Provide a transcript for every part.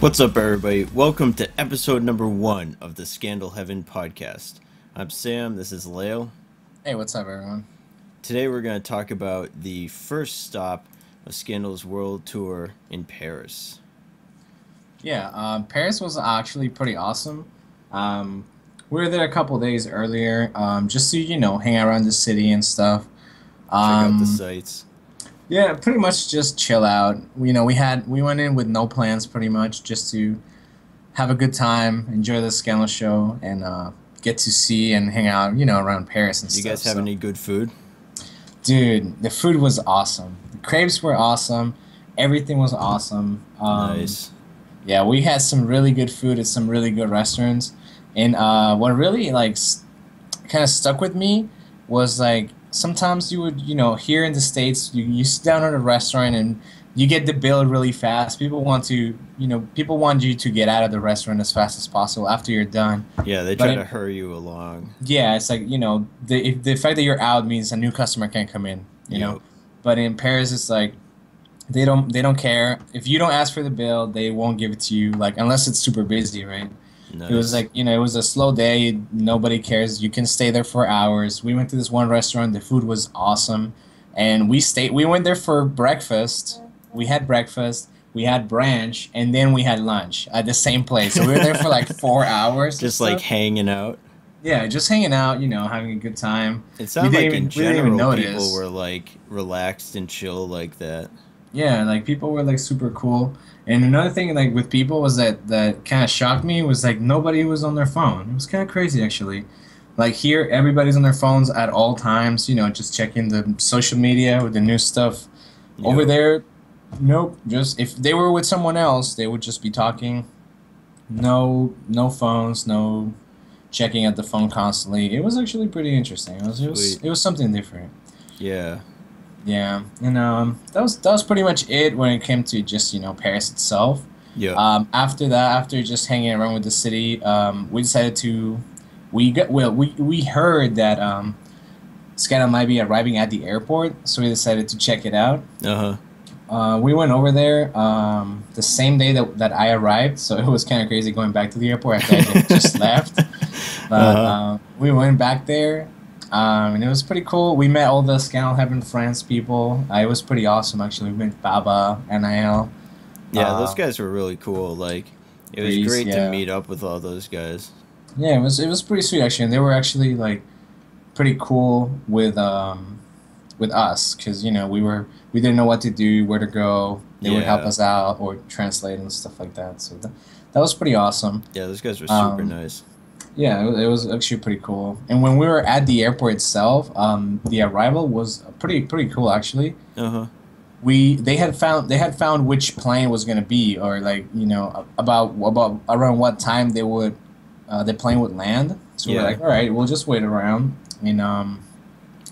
What's up, everybody? Welcome to episode number 1 of the Scandal Heaven podcast. I'm Sam, this is Leo. Hey, what's up, everyone? Today we're going to talk about the first stop of Scandal's world tour in Paris. Yeah, Paris was actually pretty awesome. We were there a couple days earlier, just to, hang around the city and stuff. Check out the sights. Yeah, pretty much just chill out. We went in with no plans, pretty much, just to have a good time, enjoy the Scandal show, and get to see and hang out, around Paris and stuff. You guys have any good food? Dude, the food was awesome. The crepes were awesome. Everything was awesome. Nice. Yeah, we had some really good food at some really good restaurants. And what really, kind of stuck with me was, sometimes you would, here in the States, you sit down at a restaurant and you get the bill really fast. People want you to get out of the restaurant as fast as possible after you're done. Yeah, they try to hurry you along. Yeah, it's like, the fact that you're out means a new customer can't come in, you know. But in Paris, it's like, they don't care. If you don't ask for the bill, they won't give it to you, unless it's super busy, right? Nice. It was it was a slow day. Nobody cares. You can stay there for hours. We went to this one restaurant. The food was awesome. And we went there for breakfast. We had breakfast. We had brunch. And then we had lunch at the same place. So we were there for 4 hours. Just hanging out. Yeah, just hanging out, having a good time. It sounded like in general people were relaxed and chill like that. Yeah, people were super cool. And another thing with people was that kind of shocked me was nobody was on their phone. It was kind of crazy actually. Here everybody's on their phones at all times, just checking the social media with the new stuff. Yep. Over there, nope, just if they were with someone else, they would just be talking. No phones, no checking at the phone constantly. It was actually pretty interesting. It was something different. Yeah. Yeah, and that was pretty much it when it came to just Paris itself. Yeah. After that, after just hanging around with the city, we decided to we heard that Scandal might be arriving at the airport, so we decided to check it out. We went over there the same day that I arrived, so it was kind of crazy going back to the airport after I just left. But we went back there. And it was pretty cool. We met all the Scandal Heaven France people. It was pretty awesome, actually. We met Baba, NIL. Yeah, those guys were really cool. It was great to meet up with all those guys. Yeah, it was pretty sweet, actually. And they were actually, pretty cool with us. Because, we didn't know what to do, where to go. They would help us out or translate and stuff like that. So that was pretty awesome. Yeah, those guys were super nice. Yeah, it was actually pretty cool. And when we were at the airport itself, the arrival was pretty cool actually. They had found which plane was gonna be, or about around what time the plane would land. So we're all right, we'll just wait around. And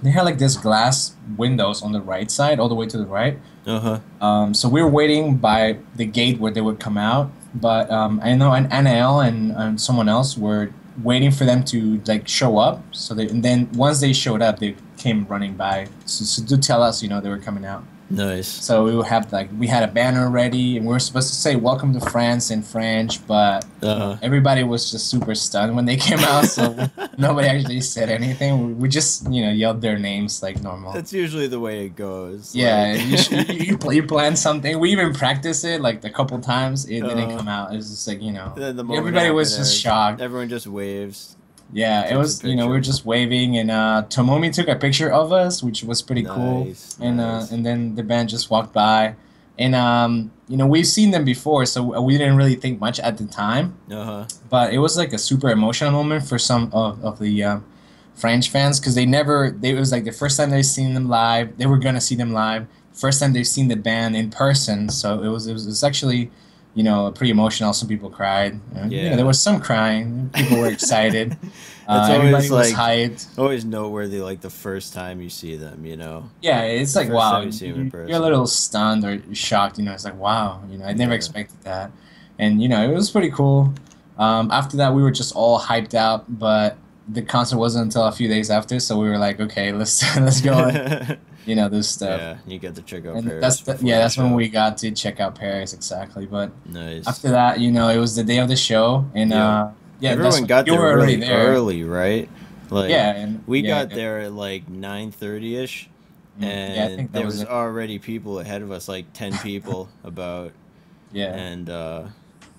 they had this glass windows on the right side, all the way to the right. So we were waiting by the gate where they would come out. But I know an NL and someone else were waiting for them to show up. And then once they showed up, they came running by to tell us they were coming out. Nice. So we would have we had a banner ready, and we were supposed to say "Welcome to France" in French, but everybody was just super stunned when they came out, so nobody actually said anything. We just yelled their names like normal. That's usually the way it goes. Yeah, you plan something. We even practiced it a couple times. It didn't come out. It was just everybody was just shocked. Everyone just waves. Yeah, it was, we were just waving, and Tomomi took a picture of us, which was pretty cool. And and then the band just walked by. And, we've seen them before, so we didn't really think much at the time. But it was a super emotional moment for some of the French fans, because it was the first time they've seen them live. They were going to see them live. First time they've seen the band in person, so it was actually pretty emotional. Some people cried. There was some crying. People were excited. Everybody was hyped. Always noteworthy, the first time you see them, Yeah, it's wow. You're a little stunned or shocked. It's wow. I never expected that, and it was pretty cool. After that, we were just all hyped out, but the concert wasn't until a few days after, so we were like, okay, let's let's go and do stuff. Yeah, you get to check out And Paris before the that's when show. we got to check out Paris exactly. But Nice. after that, it was the day of the show, and Yep. yeah, that's Everyone when got you there were already really there. early, right? Like Yeah, and we yeah, got there at like 9:30ish, yeah, I and think that there was was it. already people ahead of us, like 10 people about, Yeah, and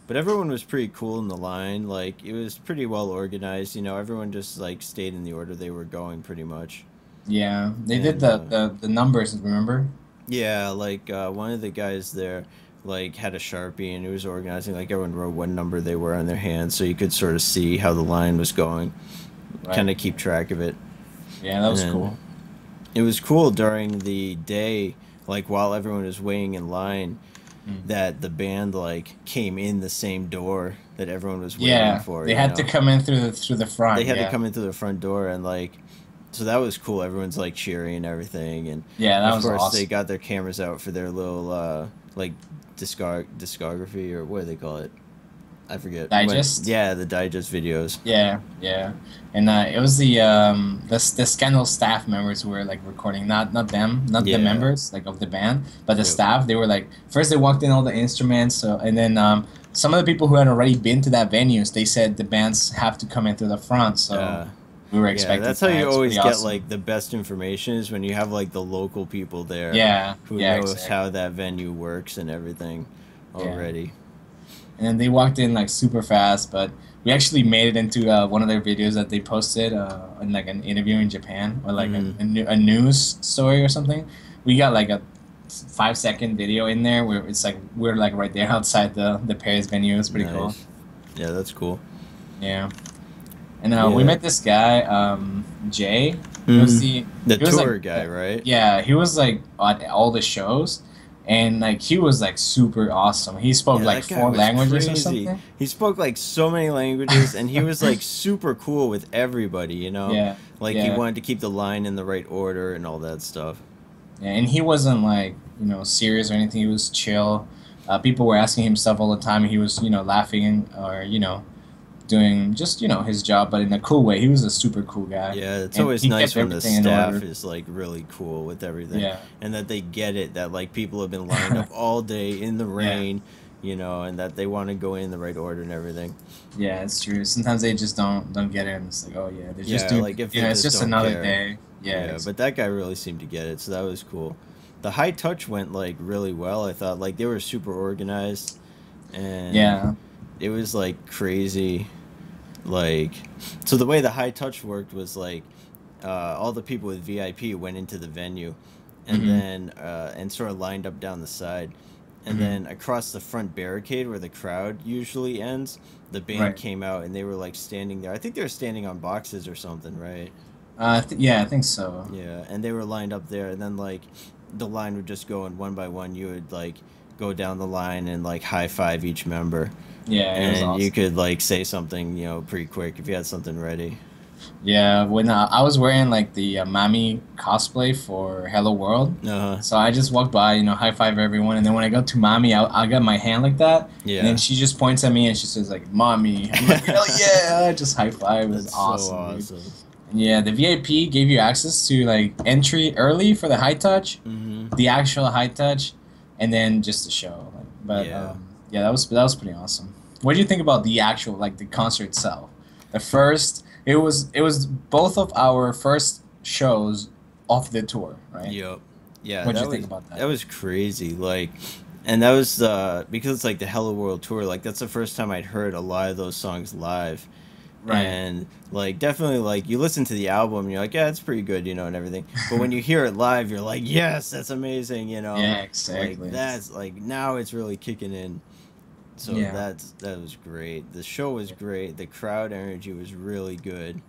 but everyone was pretty cool in the line. Like it was pretty well organized. Everyone just like stayed in the order they were going, pretty much. yeah, they did And the numbers. Remember? yeah, like one of the guys there like had a Sharpie and he was organizing, like everyone wrote what number they were on their hands so you could sort of see how the line was going, Right. kind of keep track of it. Yeah, that was And cool. it was cool during the day, like while everyone was waiting in line, Mm. that the band like came in the same door that everyone was waiting Yeah, for, they had to come in through the They front. had to Yeah, come in through the front door, and like so that was cool. Everyone's like cheering and everything, and yeah, that of was course they awesome. got their cameras out for their little like discography, or what do they call it? I forget. Digest. Yeah, the digest videos. Yeah, yeah, and it was the Scandal staff members who were like recording, not them, not the Yeah. members like of the band, but the Yep. staff. They were like first they walked in all the instruments, so and then some of the people who had already been to that venues, they said the bands have to come in through the front, so Uh, we were yeah, expecting that's how that. you It's always pretty get awesome. like the best information, is when you have like the local people there Yeah, who yeah, knows exactly. how that venue works and everything Yeah. already. And then they walked in like super fast, but we actually made it into one of their videos that they posted in like an interview in Japan, or like Hmm. a news story or something. We got like a 5 second video in there where it's like we're like right there outside the Paris venue. It's pretty cool. Nice. Yeah, that's cool. Yeah. And we Yeah. met this guy, Jay. He was Hmm. the The he was like tour guy, right? yeah, he was like at all the shows, and like he was like super awesome. He spoke Yeah, like that guy four was languages or crazy. something. He spoke like so many languages, and he was like super cool with everybody. Yeah, Like he yeah. wanted to keep the line in the right order and all that stuff. Yeah, and he wasn't like serious or anything. He was chill. People were asking him stuff all the time. And he was laughing or doing just his job, but in a cool way. He was a super cool guy, Yeah, it's and always he nice kept when the everything in staff order. is like really cool with everything, Yeah, and that they get it, that like people have been lined up all day in the yeah, rain, and that they want to go in the right order and everything. yeah. It's true. Sometimes they just don't get it, and it's like, oh yeah, they're just Yeah, doing. like if they It's just just don't another care. day. Yeah, Yeah, but that guy really seemed to get it, so that was cool. The high touch went like really well. I thought like they were super organized, and yeah. it was like crazy. Like, so the way the high touch worked was like all the people with VIP went into the venue, and Hmm. then and sort of lined up down the side, and Hmm. then across the front barricade where the crowd usually ends, the band Right. came out and they were like standing there. I think they were standing on boxes or something, right? Yeah, I think so. Yeah, and they were lined up there, and then like the line would just go, and one by one you would like go down the line and like high five each member, Yeah, it was and you awesome. could like say something pretty quick if you had something ready. Yeah, when I was wearing like the Mami cosplay for Hello World, Uh-huh. so I just walked by, high five everyone, and then when I got to Mami, I got my hand like that, and then Yeah, she just points at me and she says like "Mommy," I'm like hell yeah, just high five. It was that's so awesome, dude. awesome. Yeah, the VIP gave you access to like entry early for the high touch, Mm-hmm. the actual high touch, and then just the show. Like, but Yeah. yeah, that was pretty awesome. What do you think about the actual like the concert itself? The first, it was both of our first shows off the tour, right? Yep. Yeah, What do that you think was about that? that was crazy. Like, and that was because it's like the Hello World tour. Like that's the first time I'd heard a lot of those songs live, Right. and like definitely like you listen to the album and you're like, yeah, it's pretty good, and everything. But when you hear it live, you're like, yes, that's amazing. Yeah, Like exactly. that's like now it's really kicking in. So Yeah. that was great. The show was great. The crowd energy was really good.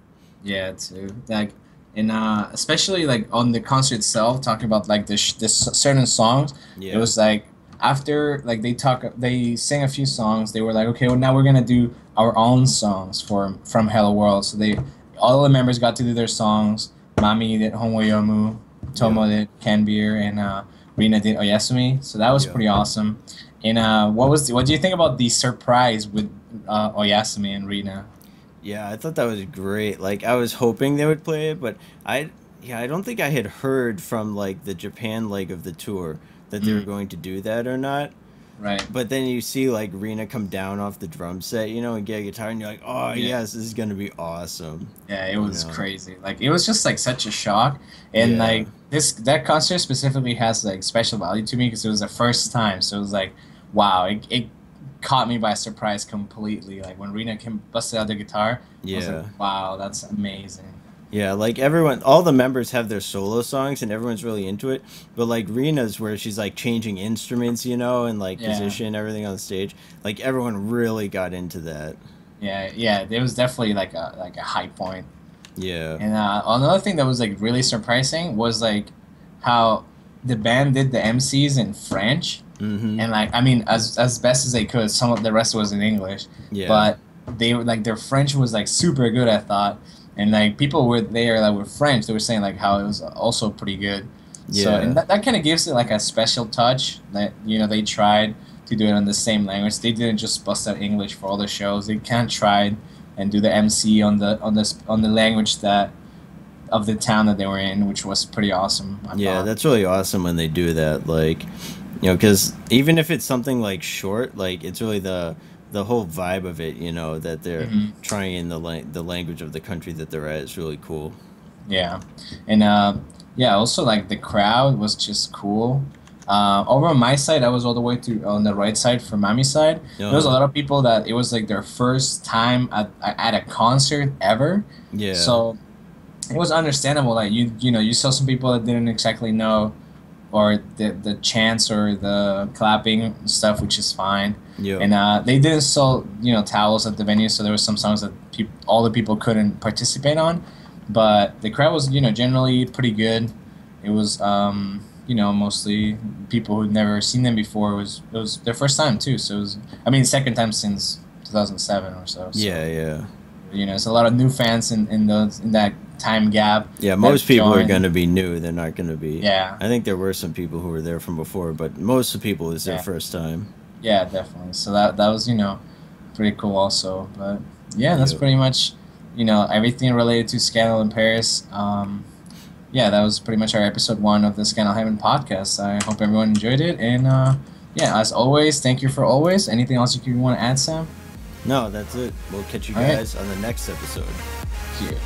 Yeah, too. Like, and especially like on the concert itself, talking about like this certain songs. It Yeah. was like after like they sang a few songs. They were like, okay, well now we're gonna do our own songs from Hello World. So all the members got to do their songs. Mami did Homoyomu, Yep. Tomo did Can Beer, and Rina did Oyasumi. So that was Yep. pretty awesome. And what do you think about the surprise with Oyasumi and Rina? Yeah, I thought that was great. Like I was hoping they would play it, but I don't think I had heard from like the Japan leg of the tour that they were Mm, going to do that or not. right. But then you see like Rena come down off the drum set, you know, and get a guitar, and you're like, oh Yeah. yes, this is gonna be awesome. Yeah, it You was know? crazy. Like it was just like such a shock, and Yeah. like this that concert specifically has like special value to me because it was the first time. So it was like, wow, it caught me by surprise completely. Like when Rena came busted out the guitar, I was like, Yeah. wow, that's amazing. Yeah, like everyone, all the members have their solo songs and everyone's really into it. But like Rena's where she's like changing instruments, you know, and like Yeah, position, everything on the stage. Like everyone really got into that. yeah. It was definitely like a high point. Yeah. And another thing that was like really surprising was like how the band did the MCs in French, Mm-hmm. and like I mean as best as they could. Some of the rest was in English, Yeah. but they were like their French was like super good. I thought, and like people were there that were French. They were saying like how it was also pretty good. So and Yeah. that kind of gives it like a special touch that they tried to do it in the same language. They didn't just bust out English for all the shows. They kind of tried and do the MC on the language that of the town that they were in, which was pretty awesome. I Yeah, thought. that's really awesome when they do that. Like, you know, because even if it's something like short, like it's really the whole vibe of it, you know, that they're Hmm. trying in the language of the country that they're at is really cool. Yeah, and yeah, also like the crowd was just cool. Over on my side, I was all the way to on the right side for Mami's side. There was a Uh-huh. lot of people that it was like their first time at a concert ever, Yeah. so it was understandable that you saw some people that didn't exactly know or the chants or the clapping stuff, which is fine. Yep. And they didn't sell towels at the venue, so there was some songs that all the people couldn't participate on, but the crowd was generally pretty good. It was mostly people who'd never seen them before. It was their first time too, so it was I mean second time since 2007 or so. Yeah, So yeah. there's a lot of new fans in that time gap Yeah, that most people are going joined. to be new. They're not going to be. Yeah, I think there were some people who were there from before, but most of the people is their yeah. first time. Yeah, definitely. So that was pretty cool also. But yeah, that's Yep. pretty much everything related to Scandal in Paris. Yeah, that was pretty much our episode 1 of the Scandal Heaven podcast. I hope everyone enjoyed it, and yeah, as always, thank you for always. Anything else you want to add, Sam? No, that's it. We'll catch you All right, guys on the next episode. see you.